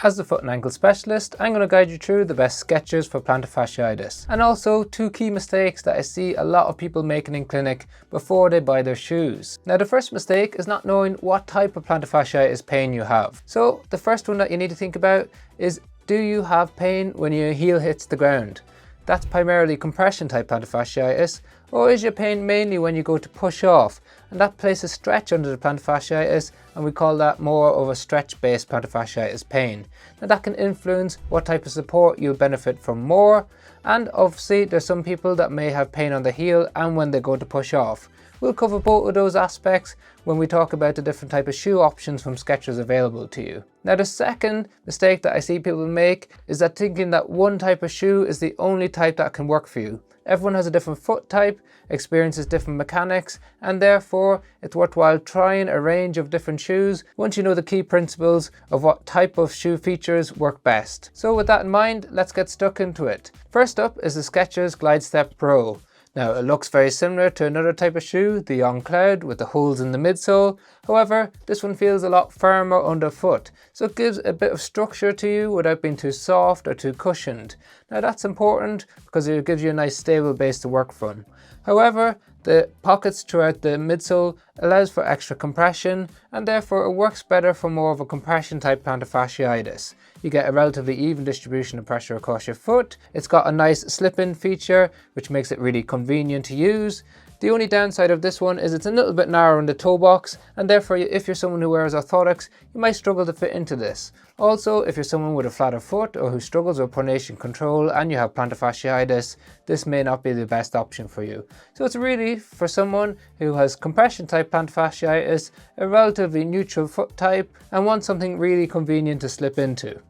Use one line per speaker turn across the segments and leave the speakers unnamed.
As the foot and ankle specialist, I'm going to guide you through the best Skechers for plantar fasciitis, and also 2 key mistakes that I see a lot of people making in clinic before they buy their shoes. Now the first mistake is not knowing what type of plantar fasciitis pain you have. So the first one that you need to think about is, do you have pain when your heel hits the ground? That's primarily compression type plantar fasciitis, or is your pain mainly when you go to push off, and that places stretch under the plantar fasciitis, and we call that more of a stretch based plantar fasciitis pain. Now that can influence what type of support you'll benefit from more, and obviously there's some people that may have pain on the heel and when they go to push off. We'll cover both of those aspects when we talk about the different type of shoe options from Skechers available to you. Now the second mistake that I see people make is that thinking that one type of shoe is the only type that can work for you. Everyone has a different foot type, experiences different mechanics, and therefore it's worthwhile trying a range of different shoes once you know the key principles of what type of shoe features work best. So with that in mind, let's get stuck into it. First up is the Skechers Glide Step Pro. Now it looks very similar to another type of shoe, the On Cloud with the holes in the midsole. However, this one feels a lot firmer underfoot, so it gives a bit of structure to you without being too soft or too cushioned. Now that's important because it gives you a nice stable base to work from. However, the pockets throughout the midsole allows for extra compression, and therefore it works better for more of a compression type plantar fasciitis. You get a relatively even distribution of pressure across your foot. It's got a nice slip-in feature which makes it really convenient to use. The only downside of this one is it's a little bit narrow in the toe box, and therefore if you're someone who wears orthotics, you might struggle to fit into this. Also, if you're someone with a flatter foot or who struggles with pronation control and you have plantar fasciitis, this may not be the best option for you. So it's really for someone who has compression type plantar fasciitis, a relatively neutral foot type, and wants something really convenient to slip into.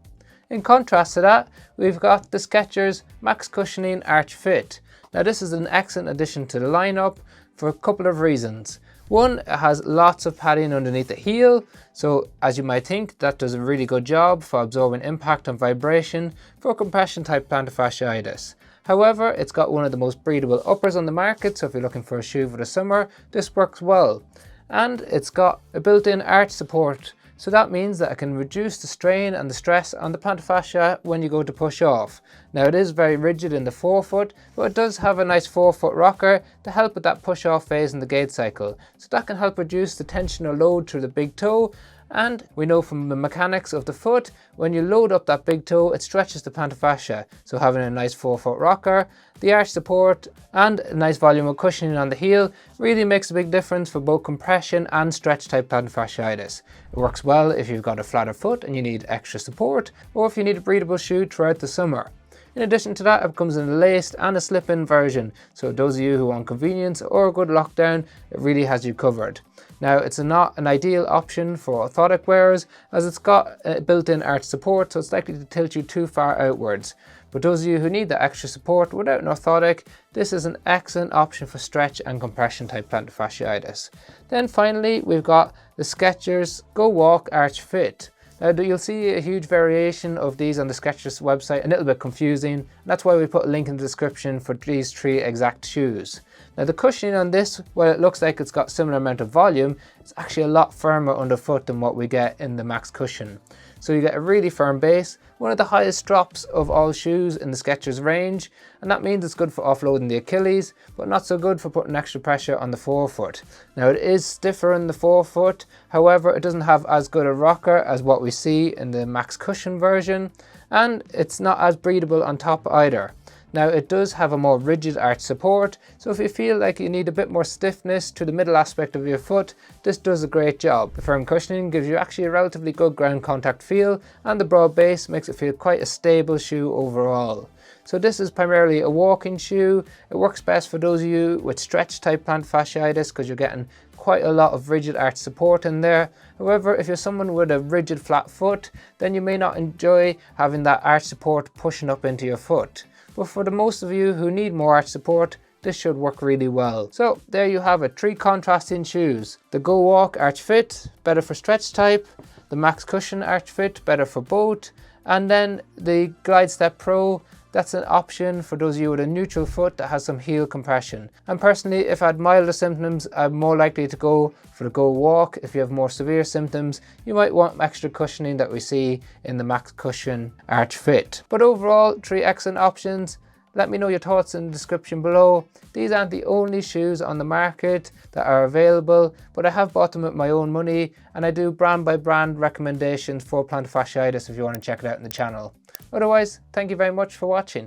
In contrast to that, we've got the Skechers Max Cushioning Arch Fit. Now this is an excellent addition to the lineup for a couple of reasons. One, it has lots of padding underneath the heel, so as you might think, that does a really good job for absorbing impact and vibration for compression type plantar fasciitis. However, it's got one of the most breathable uppers on the market, so if you're looking for a shoe for the summer, this works well. And it's got a built-in arch support, so that means that it can reduce the strain and the stress on the plantar fascia when you go to push off. Now it is very rigid in the forefoot, but it does have a nice forefoot rocker to help with that push off phase in the gait cycle. So that can help reduce the tensional load through the big toe. And we know from the mechanics of the foot, when you load up that big toe, it stretches the plantar fascia. So having a nice forefoot rocker, the arch support, and a nice volume of cushioning on the heel really makes a big difference for both compression and stretch type plantar fasciitis. It works well if you've got a flatter foot and you need extra support, or if you need a breathable shoe throughout the summer. In addition to that, it comes in a laced and a slip-in version, so those of you who want convenience or a good lockdown, it really has you covered. Now it's not an ideal option for orthotic wearers as it's got a built-in arch support, so it's likely to tilt you too far outwards. But those of you who need the extra support without an orthotic, this is an excellent option for stretch and compression type plantar fasciitis. Then finally, we've got the Skechers Go Walk Arch Fit. Now you'll see a huge variation of these on the Skechers website, a little bit confusing. That's why we put a link in the description for these 3 exact shoes. Now the cushioning on this, while it looks like it's got similar amount of volume, it's actually a lot firmer underfoot than what we get in the Max Cushion. So you get a really firm base, one of the highest drops of all shoes in the Skechers range, and that means it's good for offloading the Achilles, but not so good for putting extra pressure on the forefoot. Now it is stiffer in the forefoot, however it doesn't have as good a rocker as what we see in the Max Cushion version, and it's not as breathable on top either. Now it does have a more rigid arch support, so if you feel like you need a bit more stiffness to the middle aspect of your foot, this does a great job. The firm cushioning gives you actually a relatively good ground contact feel, and the broad base makes it feel quite a stable shoe overall. So this is primarily a walking shoe. It works best for those of you with stretch type plantar fasciitis because you're getting quite a lot of rigid arch support in there. However, if you're someone with a rigid flat foot, then you may not enjoy having that arch support pushing up into your foot. But for the most of you who need more arch support, this should work really well. So there you have it, 3 contrasting shoes. The Go Walk Arch Fit, better for stretch type. The Max Cushion Arch Fit, better for both. And then the Glide Step Pro, that's an option for those of you with a neutral foot that has some heel compression. And personally, if I had milder symptoms, I'm more likely to go for the Go Walk. If you have more severe symptoms, you might want extra cushioning that we see in the Max Cushion Arch Fit. But overall, 3 excellent options. Let me know your thoughts in the description below. These aren't the only shoes on the market that are available, but I have bought them with my own money, and I do brand by brand recommendations for plantar fasciitis if you want to check it out in the channel. Otherwise, thank you very much for watching.